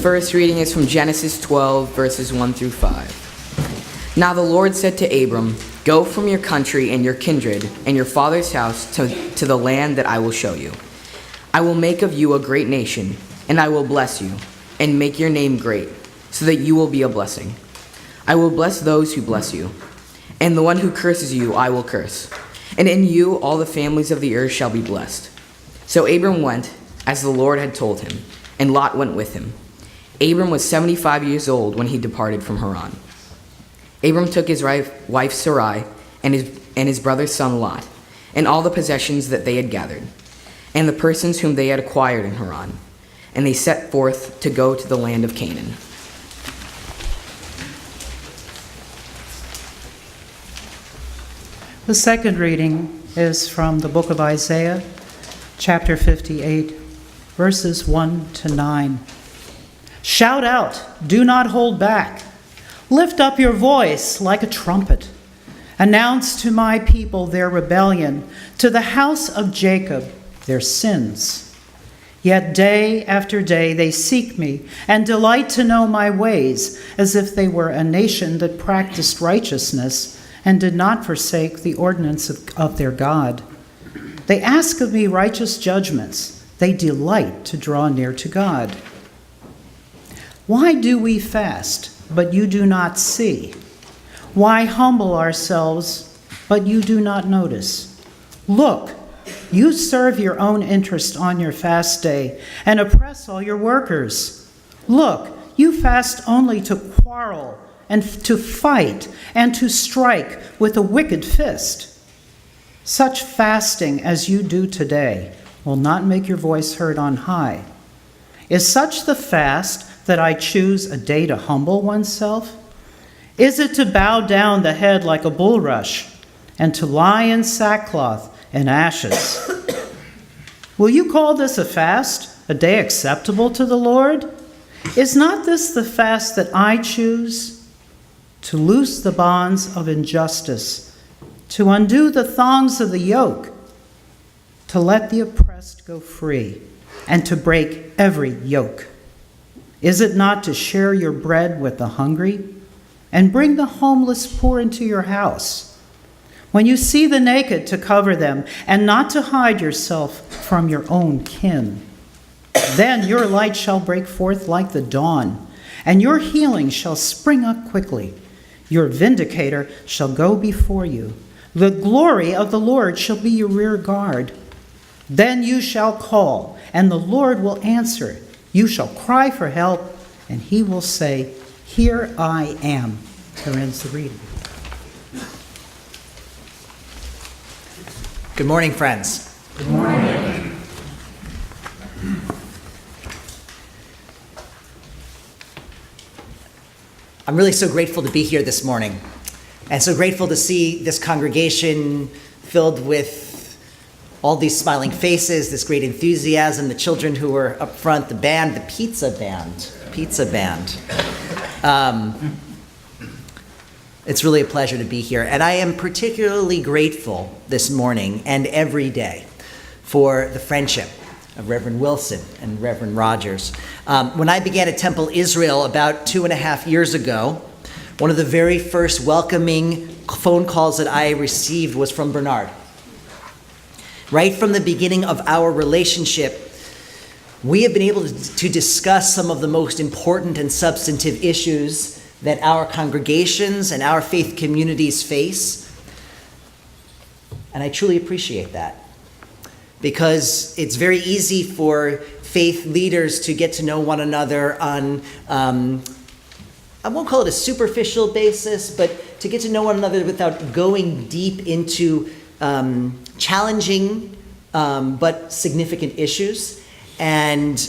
first reading is from Genesis 12, verses 1 through 5. Now the Lord said to Abram, "Go from your country and your kindred and your father's house to the land that I will show you. I will make of you a great nation, and I will bless you, and make your name great, so that you will be a blessing. I will bless those who bless you, and the one who curses you I will curse. And in you all the families of the earth shall be blessed." So Abram went, as the Lord had told him, and Lot went with him. Abram was 75 years old when he departed from Haran. Abram took his wife Sarai and his brother's son Lot, and all the possessions that they had gathered, and the persons whom they had acquired in Haran, and they set forth to go to the land of Canaan. The second reading is from the book of Isaiah, chapter 58, verses 1 to 9. Shout out, do not hold back. Lift up your voice like a trumpet. Announce to my people their rebellion, to the house of Jacob their sins. Yet day after day they seek me and delight to know my ways, as if they were a nation that practiced righteousness and did not forsake the ordinance of their God. They ask of me righteous judgments. They delight to draw near to God. Why do we fast, but you do not see? Why humble ourselves, but you do not notice? Look, you serve your own interest on your fast day and oppress all your workers. Look, you fast only to quarrel and to fight and to strike with a wicked fist. Such fasting as you do today will not make your voice heard on high. Is such the fast that I choose a day to humble oneself? Is it to bow down the head like a bulrush and to lie in sackcloth and ashes? Will you call this a fast, a day acceptable to the Lord? Is not this the fast that I choose? To loose the bonds of injustice, to undo the thongs of the yoke, to let the oppressed go free, and to break every yoke. Is it not to share your bread with the hungry, and bring the homeless poor into your house? When you see the naked, to cover them, and not to hide yourself from your own kin. Then your light shall break forth like the dawn, and your healing shall spring up quickly. Your vindicator shall go before you. The glory of the Lord shall be your rear guard. Then you shall call, and the Lord will answer. You shall cry for help, and he will say, "Here I am." Here ends the reading. Good morning, friends. Good morning. I'm really so grateful to be here this morning, and so grateful to see this congregation filled with all these smiling faces, this great enthusiasm, the children who were up front, the band, the pizza band. It's really a pleasure to be here, and I am particularly grateful this morning and every day for the friendship of Reverend Wilson and Reverend Rogers. When I began at Temple Israel about 2.5 years ago, one of the very first welcoming phone calls that I received was from Bernard. Right from the beginning of our relationship, we have been able to discuss some of the most important and substantive issues that our congregations and our faith communities face. And I truly appreciate that, because it's very easy for faith leaders to get to know one another on, I won't call it a superficial basis, but to get to know one another without going deep into challenging but significant issues. And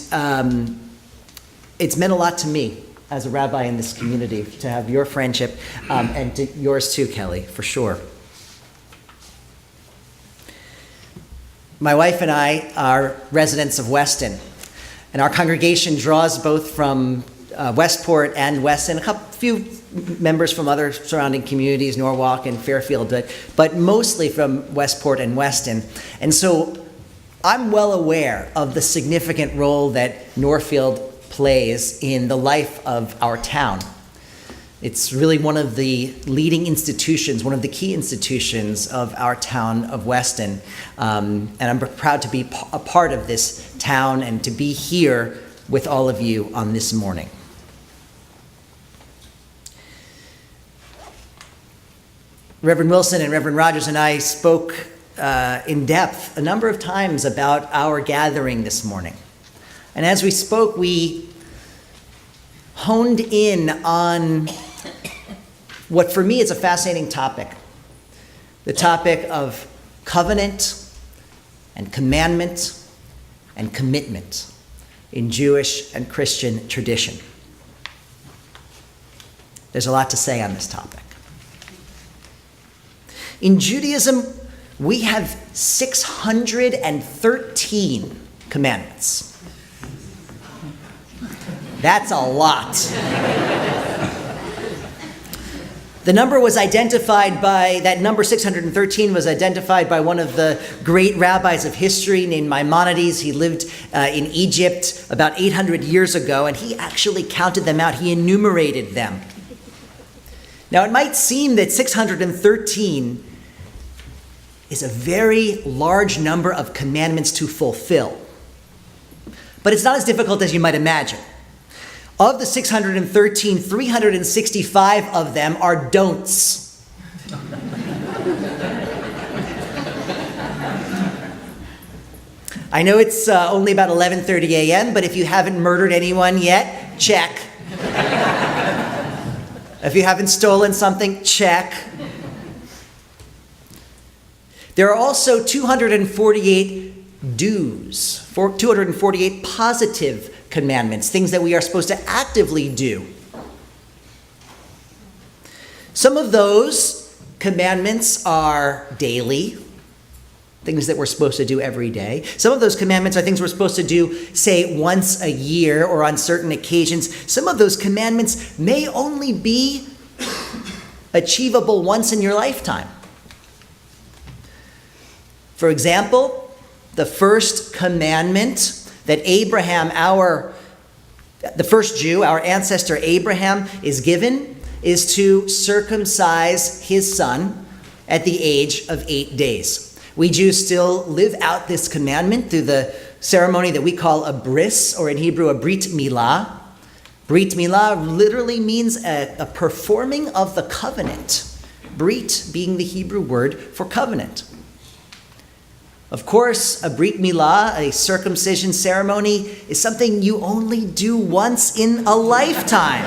it's meant a lot to me as a rabbi in this community to have your friendship, and to yours too, Kelly, for sure. My wife and I are residents of Weston, and our congregation draws both from Westport and Weston, a few members from other surrounding communities, Norwalk and Fairfield, but mostly from Westport and Weston. And so I'm well aware of the significant role that Norfield plays in the life of our town. It's really one of the leading institutions, one of the key institutions of our town of Weston. And I'm proud to be a part of this town and to be here with all of you on this morning. Reverend Wilson and Reverend Rogers and I spoke in depth a number of times about our gathering this morning. And as we spoke, we honed in on what for me is a fascinating topic, the topic of covenant and commandment and commitment in Jewish and Christian tradition. There's a lot to say on this topic. In Judaism, we have 613 commandments. That's a lot. The number was identified by, that number 613 was identified by one of the great rabbis of history named Maimonides. He lived in Egypt about 800 years ago, and he actually counted them out. He enumerated them. Now, it might seem that 613 is a very large number of commandments to fulfill, but it's not as difficult as you might imagine. Of the 613, 365 of them are don'ts. I know it's only about 11:30 a.m., but if you haven't murdered anyone yet, check. If you haven't stolen something, check. There are also 248 do's, 248 positive commandments, things that we are supposed to actively do. Some of those commandments are daily, things that we're supposed to do every day. Some of those commandments are things we're supposed to do, say, once a year or on certain occasions. Some of those commandments may only be achievable once in your lifetime. For example, the first commandment that Abraham, the first Jew, our ancestor Abraham, is given is to circumcise his son at the age of 8 days. We Jews still live out this commandment through the ceremony that we call a bris, or in Hebrew, a brit milah. Brit milah literally means a performing of the covenant. Brit being the Hebrew word for covenant. Of course, a brit milah, a circumcision ceremony, is something you only do once in a lifetime.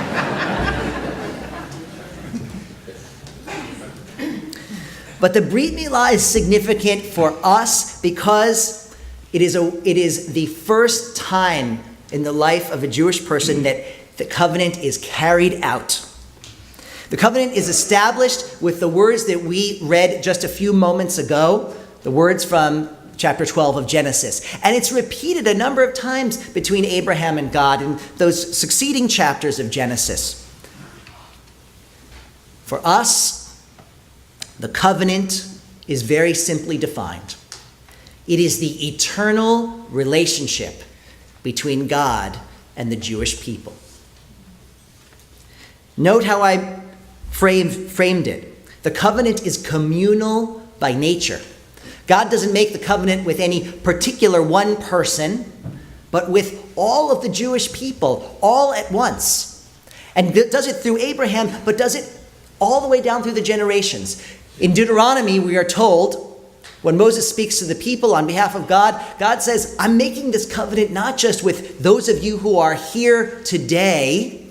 But the brit milah is significant for us because it is the first time in the life of a Jewish person that the covenant is carried out. The covenant is established with the words that we read just a few moments ago, the words from chapter 12 of Genesis. And it's repeated a number of times between Abraham and God in those succeeding chapters of Genesis. For us, the covenant is very simply defined. It is the eternal relationship between God and the Jewish people. Note how I framed it. The covenant is communal by nature. God doesn't make the covenant with any particular one person, but with all of the Jewish people, all at once. And does it through Abraham, but does it all the way down through the generations. In Deuteronomy, we are told, when Moses speaks to the people on behalf of God, God says, I'm making this covenant not just with those of you who are here today,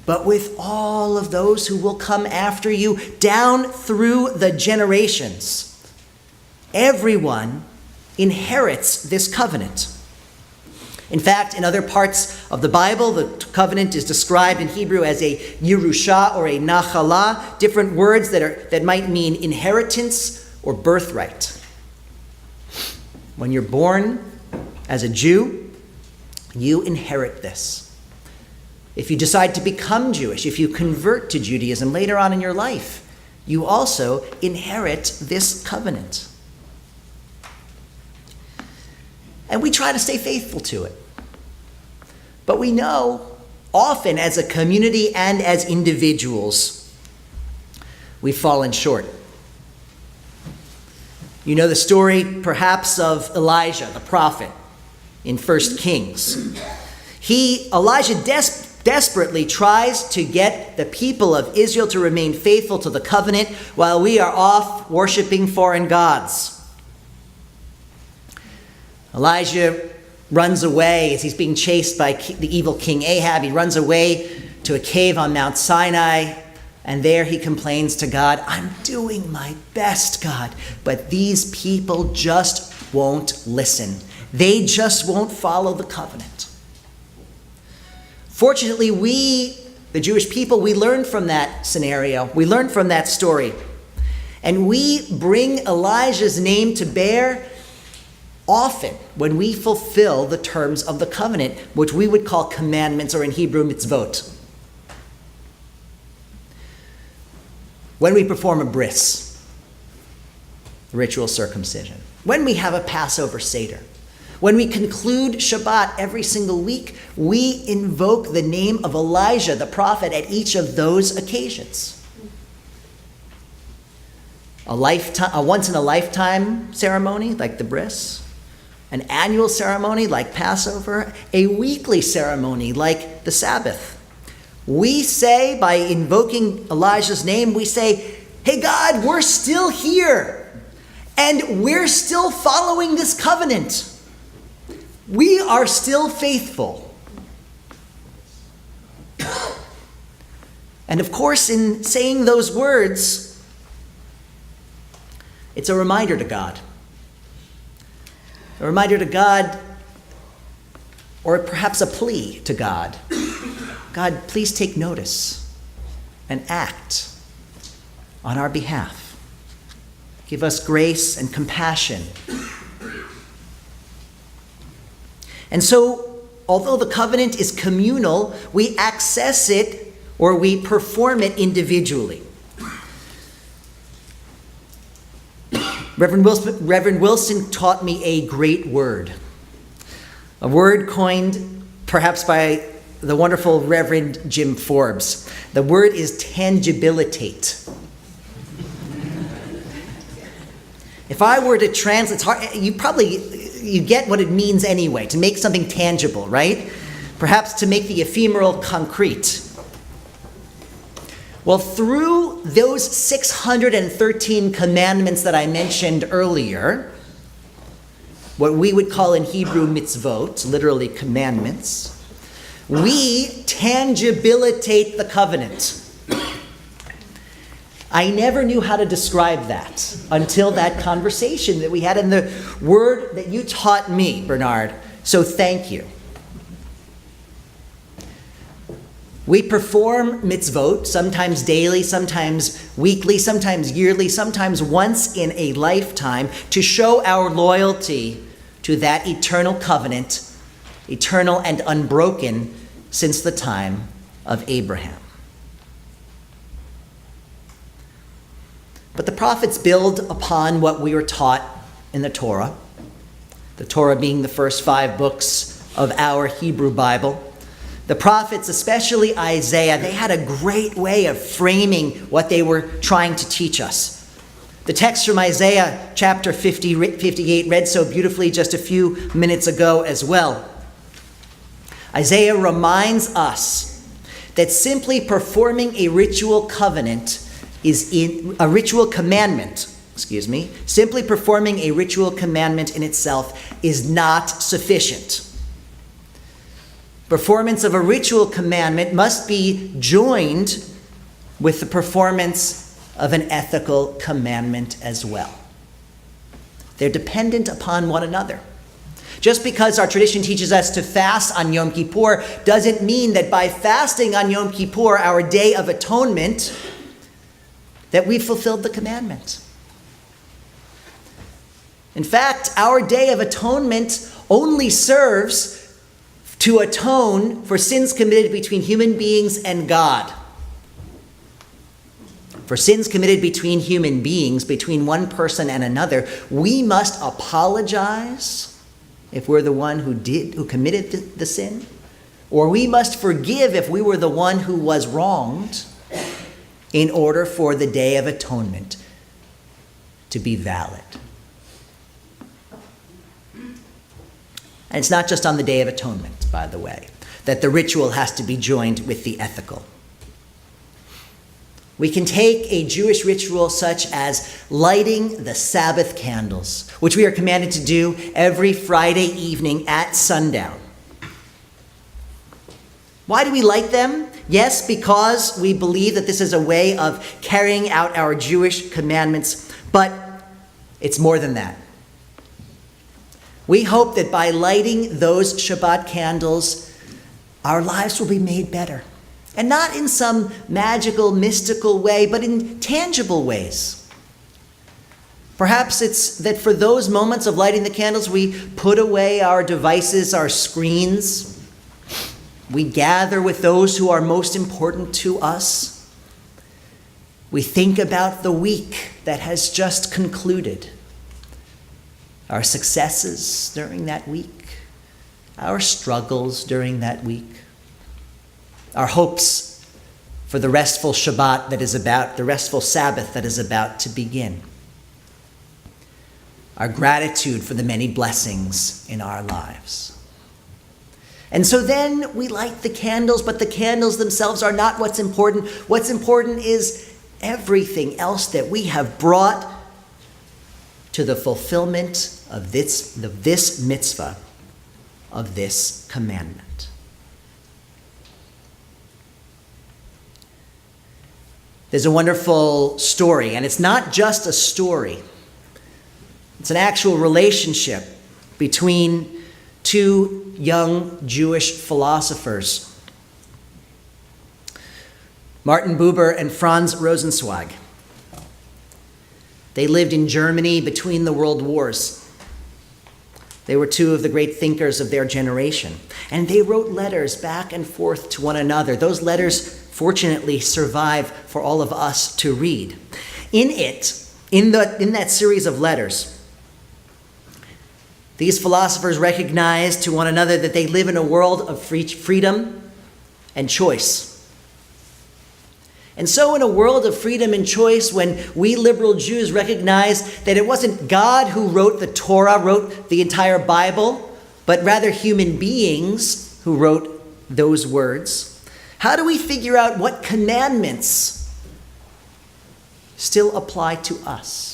but with all of those who will come after you down through the generations. Everyone inherits this covenant. In fact, in other parts of the Bible, the covenant is described in Hebrew as a Yerusha or a Nachalah, different words that might mean inheritance or birthright. When you're born as a Jew, you inherit this. If you decide to become Jewish, if you convert to Judaism later on in your life, you also inherit this covenant. And we try to stay faithful to it. But we know often as a community and as individuals, we've fallen short. You know the story perhaps of Elijah, the prophet, in 1 Kings. Elijah desperately tries to get the people of Israel to remain faithful to the covenant while we are off worshiping foreign gods. Elijah runs away as he's being chased by the evil King Ahab. He runs away to a cave on Mount Sinai, and there he complains to God, "I'm doing my best, God, but these people just won't listen. They just won't follow the covenant." Fortunately, we, the Jewish people, we learned from that scenario. We learned from that story. And we bring Elijah's name to bear often when we fulfill the terms of the covenant, which we would call commandments, or in Hebrew, mitzvot. When we perform a bris, ritual circumcision. When we have a Passover Seder. When we conclude Shabbat every single week, we invoke the name of Elijah, the prophet, at each of those occasions. A once-in-a-lifetime ceremony, like the bris. An annual ceremony, like Passover. A weekly ceremony, like the Sabbath. We say, by invoking Elijah's name, we say, "Hey God, we're still here, and we're still following this covenant. We are still faithful." And of course, in saying those words, it's a reminder to God. A reminder to God, or perhaps a plea to God. God, please take notice and act on our behalf. Give us grace and compassion. And so, although the covenant is communal, we access it or we perform it individually. Reverend Wilson taught me a great word. A word coined perhaps by the wonderful Reverend Jim Forbes. The word is tangibilitate. If I were to translate, it's hard, you get what it means anyway, to make something tangible, right? Perhaps to make the ephemeral concrete. Well, through those 613 commandments that I mentioned earlier, what we would call in Hebrew mitzvot, literally commandments, we tangibilitate the covenant. I never knew how to describe that until that conversation that we had in the word that you taught me, Bernard. So thank you. We perform mitzvot, sometimes daily, sometimes weekly, sometimes yearly, sometimes once in a lifetime, to show our loyalty to that eternal covenant, eternal and unbroken since the time of Abraham. But the prophets build upon what we were taught in the Torah being the first 5 books of our Hebrew Bible. The prophets, especially Isaiah, they had a great way of framing what they were trying to teach us. The text from Isaiah chapter 58 read so beautifully just a few minutes ago as well. Isaiah reminds us that simply performing a ritual commandment, simply performing a ritual commandment in itself is not sufficient. Performance of a ritual commandment must be joined with the performance of an ethical commandment as well. They're dependent upon one another. Just because our tradition teaches us to fast on Yom Kippur doesn't mean that by fasting on Yom Kippur, our Day of Atonement, that we've fulfilled the commandment. In fact, our Day of Atonement only serves to atone for sins committed between human beings and God. For sins committed between human beings, between one person and another, we must apologize if we're the one who committed the sin, or we must forgive if we were the one who was wronged in order for the Day of Atonement to be valid. And it's not just on the Day of Atonement, by the way, that the ritual has to be joined with the ethical. We can take a Jewish ritual such as lighting the Sabbath candles, which we are commanded to do every Friday evening at sundown. Why do we light them? Yes, because we believe that this is a way of carrying out our Jewish commandments, but it's more than that. We hope that by lighting those Shabbat candles, our lives will be made better. And not in some magical, mystical way, but in tangible ways. Perhaps it's that for those moments of lighting the candles, we put away our devices, our screens. We gather with those who are most important to us. We think about the week that has just concluded. Our successes during that week, our struggles during that week, our hopes for the restful Shabbat the restful Sabbath that is about to begin, our gratitude for the many blessings in our lives. And so then we light the candles, but the candles themselves are not what's important. What's important is everything else that we have brought to the fulfillment of this mitzvah, of this commandment. There's a wonderful story, and it's not just a story. It's an actual relationship between two young Jewish philosophers, Martin Buber and Franz Rosenzweig. They lived in Germany between the world wars. They were two of the great thinkers of their generation. And they wrote letters back and forth to one another. Those letters, fortunately, survive for all of us to read. In that series of letters, these philosophers recognize to one another that they live in a world of freedom and choice. And so in a world of freedom and choice, when we liberal Jews recognize that it wasn't God who wrote the Torah, wrote the entire Bible, but rather human beings who wrote those words, how do we figure out what commandments still apply to us?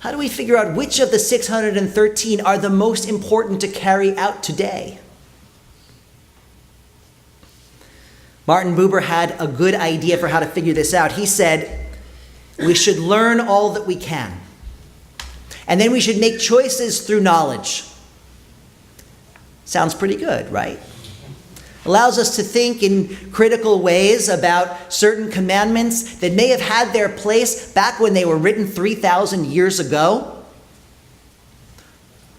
How do we figure out which of the 613 are the most important to carry out today? Martin Buber had a good idea for how to figure this out. He said, we should learn all that we can. And then we should make choices through knowledge. Sounds pretty good, right? Allows us to think in critical ways about certain commandments that may have had their place back when they were written 3,000 years ago,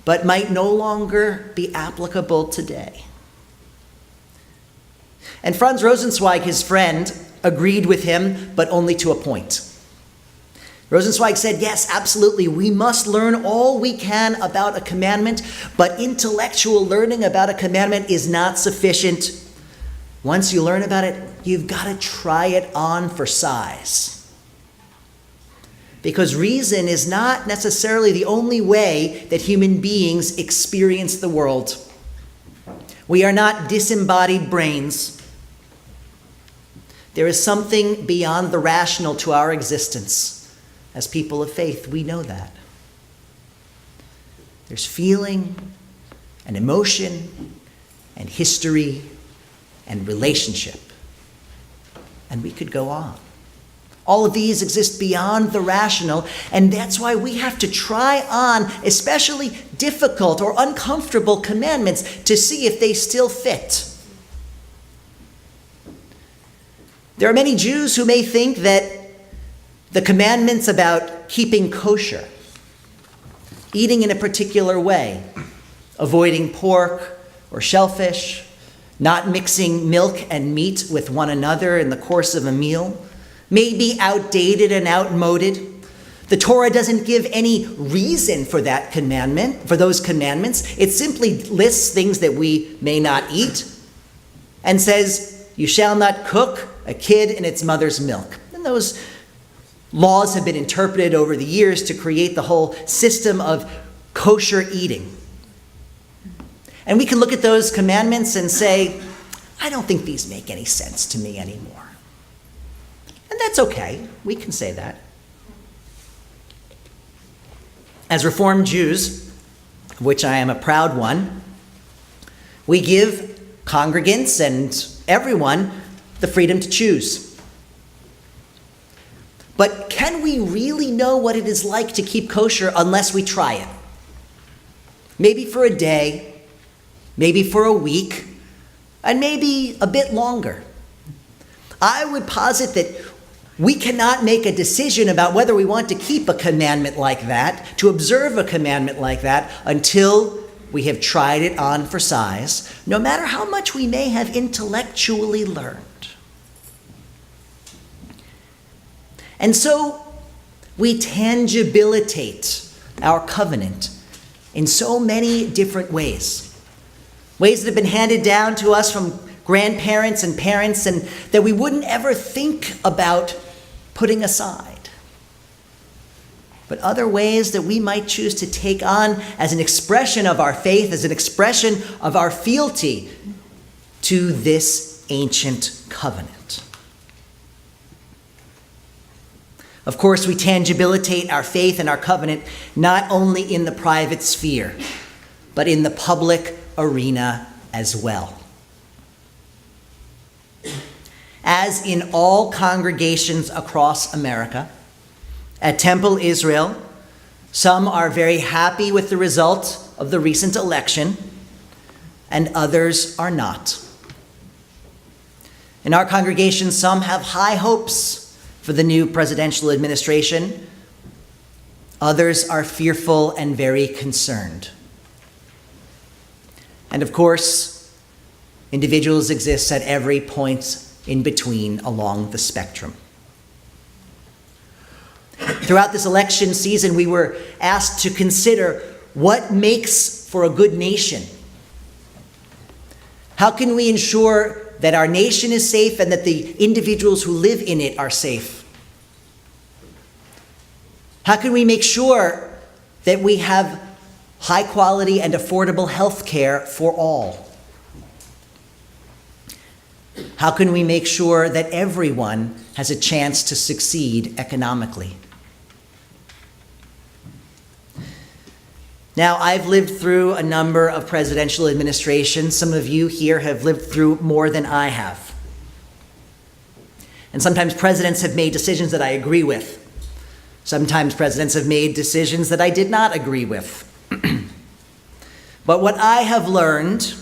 but might no longer be applicable today. And Franz Rosenzweig, his friend, agreed with him, but only to a point. Rosenzweig said, yes, absolutely, we must learn all we can about a commandment, but intellectual learning about a commandment is not sufficient. Once you learn about it, you've got to try it on for size. Because reason is not necessarily the only way that human beings experience the world. We are not disembodied brains. There is something beyond the rational to our existence. As people of faith, we know that. There's feeling and emotion and history and relationship. And we could go on. All of these exist beyond the rational, and that's why we have to try on especially difficult or uncomfortable commandments to see if they still fit. There are many Jews who may think that the commandments about keeping kosher, eating in a particular way, avoiding pork or shellfish, not mixing milk and meat with one another in the course of a meal, may be outdated and outmoded, The Torah doesn't give any reason for that commandment, for those commandments. It simply lists things that we may not eat and says, you shall not cook a kid in its mother's milk. And those laws have been interpreted over the years to create the whole system of kosher eating. And we can look at those commandments and say, I don't think these make any sense to me anymore. And that's okay. We can say that. As Reformed Jews, of which I am a proud one, we give congregants and everyone the freedom to choose. But can we really know what it is like to keep kosher unless we try it? Maybe for a day, maybe for a week, and maybe a bit longer. I would posit that we cannot make a decision about whether we want to keep a commandment like that, to observe a commandment like that, until we have tried it on for size, no matter how much we may have intellectually learned. And so we tangibilitate our covenant in so many different ways. Ways that have been handed down to us from grandparents and parents and that we wouldn't ever think about putting aside. But other ways that we might choose to take on as an expression of our faith, as an expression of our fealty to this ancient covenant. Of course, we tangibilitate our faith and our covenant not only in the private sphere, but in the public arena as well. As in all congregations across America, at Temple Israel, some are very happy with the result of the recent election, and others are not. In our congregation, some have high hopes for the new presidential administration. Others are fearful and very concerned. And of course, individuals exist at every point in between along the spectrum. Throughout this election season, we were asked to consider what makes for a good nation. How can we ensure that our nation is safe and that the individuals who live in it are safe? How can we make sure that we have high quality and affordable health care for all? How can we make sure that everyone has a chance to succeed economically? Now, I've lived through a number of presidential administrations. Some of you here have lived through more than I have. And sometimes presidents have made decisions that I agree with. Sometimes presidents have made decisions that I did not agree with. But what I have learned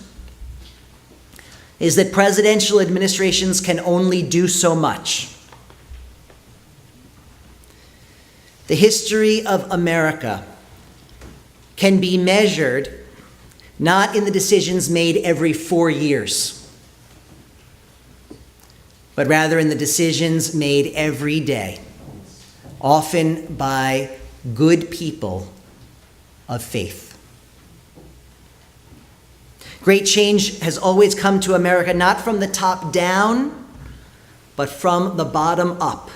is that presidential administrations can only do so much. The history of America can be measured not in the decisions made every 4 years, but rather in the decisions made every day, often by good people of faith. Great change has always come to America not from the top down, but from the bottom up.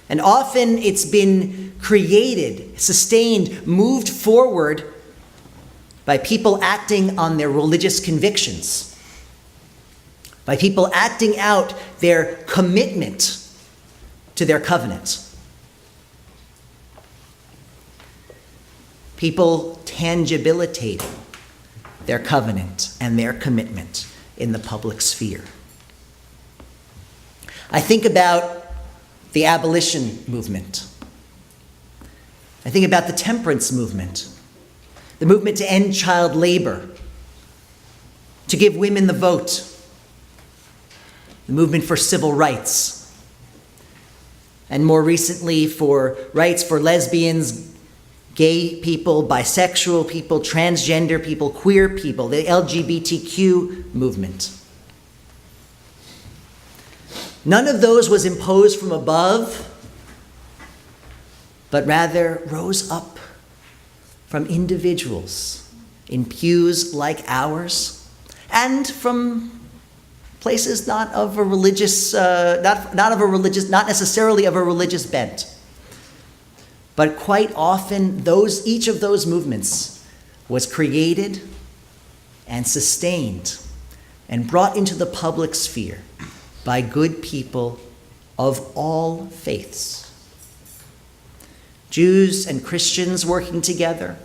And often it's been created, sustained, moved forward by people acting on their religious convictions, by people acting out their commitment to their covenant. People tangibilitating their covenant and their commitment in the public sphere. I think about the abolition movement. I think about the temperance movement, the movement to end child labor, to give women the vote, the movement for civil rights, and more recently for rights for lesbians, gay people, bisexual people, transgender people, queer people, the LGBTQ movement. None of those was imposed from above, but rather rose up from individuals in pews like ours and from places not necessarily of a religious bent. But quite often, each of those movements was created and sustained and brought into the public sphere by good people of all faiths. Jews and Christians working together,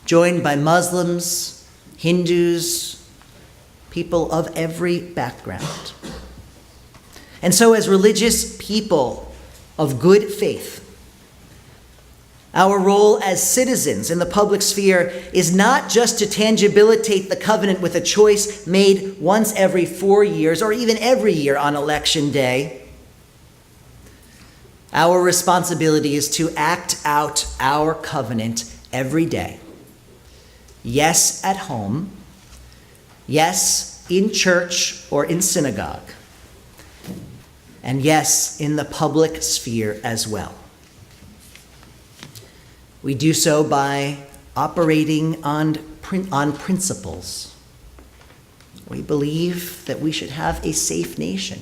joined by Muslims, Hindus, people of every background. And so as religious people of good faith, our role as citizens in the public sphere is not just to tangibilitate the covenant with a choice made once every 4 years or even every year on election day. Our responsibility is to act out our covenant every day. Yes, at home. Yes, in church or in synagogue. And yes, in the public sphere as well. We do so by operating on principles. We believe that we should have a safe nation.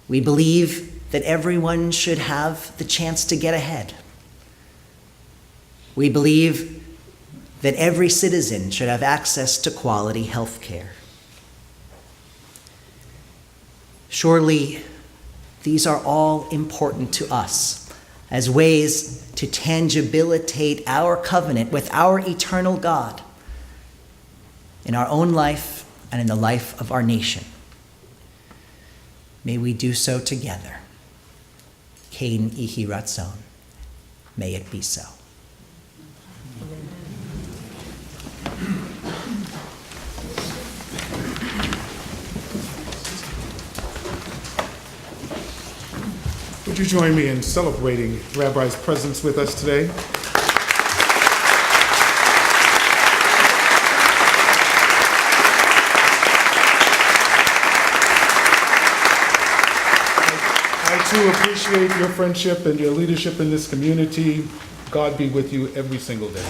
We believe that everyone should have the chance to get ahead. We believe that every citizen should have access to quality health care. Surely, these are all important to us as ways to tangibilitate our covenant with our eternal God in our own life and in the life of our nation. May we do so together. Kain ihi ratzon. May it be so. Would you join me in celebrating Rabbi's presence with us today? I too appreciate your friendship and your leadership in this community. God be with you every single day.